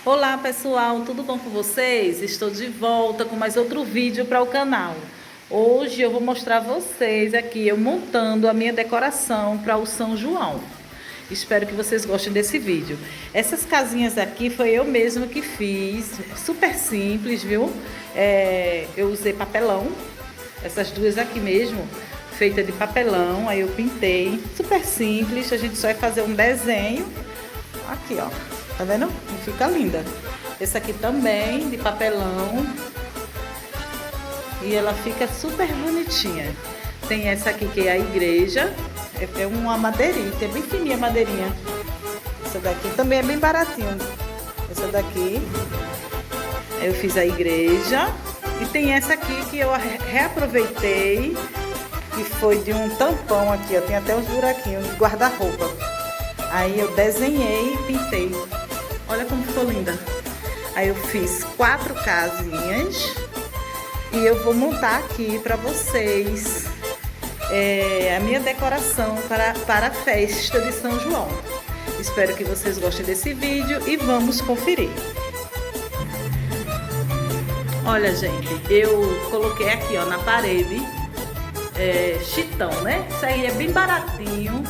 Olá pessoal, tudo bom com vocês? Estou de volta com mais outro vídeo para o canal. Hoje eu vou mostrar a vocês aqui eu montando a minha decoração para o São João. Espero que vocês gostem desse vídeo. Essas casinhas aqui foi eu mesma que fiz, super simples, viu? Eu usei papelão, essas duas aqui mesmo, feita de papelão, aí eu pintei, super simples, a gente só vai fazer um desenho, aqui ó. Tá vendo? E fica linda. Esse aqui também, de papelão. E ela fica super bonitinha. Tem essa aqui que é a igreja. É uma madeirinha, é bem fininha a madeirinha. Essa daqui também é bem baratinho. Essa daqui. Eu fiz a igreja. E tem essa aqui que eu reaproveitei. Que foi de um tampão aqui, ó. Tem até uns buraquinhos de guarda-roupa. Aí eu desenhei e pintei. Olha como ficou linda. Aí eu fiz 4 casinhas. E eu vou montar aqui para vocês a minha decoração para a festa de São João. Espero que vocês gostem desse vídeo e vamos conferir. Olha, gente, eu coloquei aqui ó, na parede chitão, né? Isso aí é bem baratinho.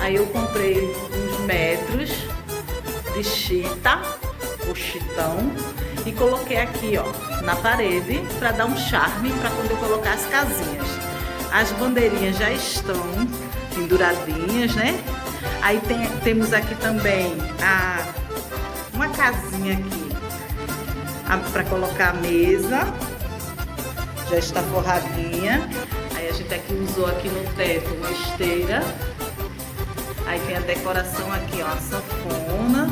Aí eu comprei uns metros de chita, o chitão, e coloquei aqui ó, na parede para dar um charme para quando eu colocar as casinhas. As bandeirinhas já estão penduradinhas, né? Aí temos aqui também uma casinha aqui para colocar a mesa, já está forradinha. Aí a gente aqui usou aqui no teto uma esteira. Aí tem a decoração aqui, ó, a sanfona,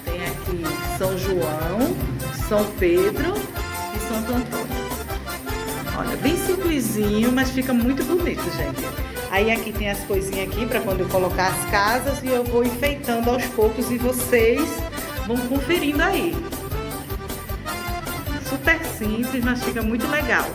tem aqui São João, São Pedro e Santo Antônio. Olha, bem simplesinho, mas fica muito bonito, gente. Aí aqui tem as coisinhas aqui para quando eu colocar as casas e eu vou enfeitando aos poucos e vocês vão conferindo aí. Super simples, mas fica muito legal.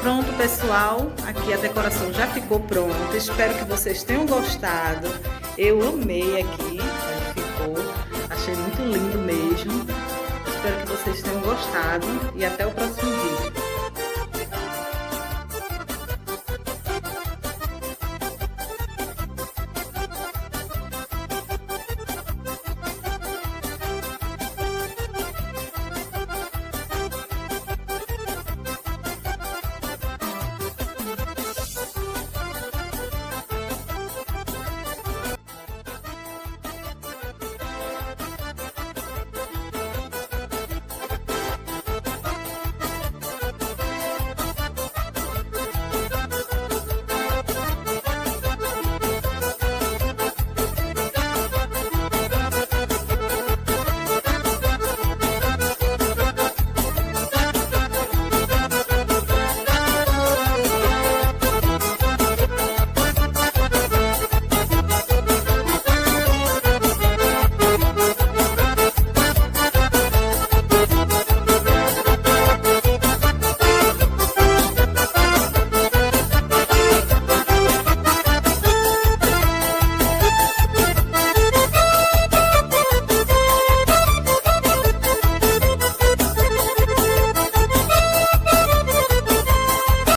Pronto, pessoal, aqui a decoração já ficou pronta. Espero que vocês tenham gostado. Eu amei aqui, como ficou. Achei muito lindo mesmo. Espero que vocês tenham gostado e até o próximo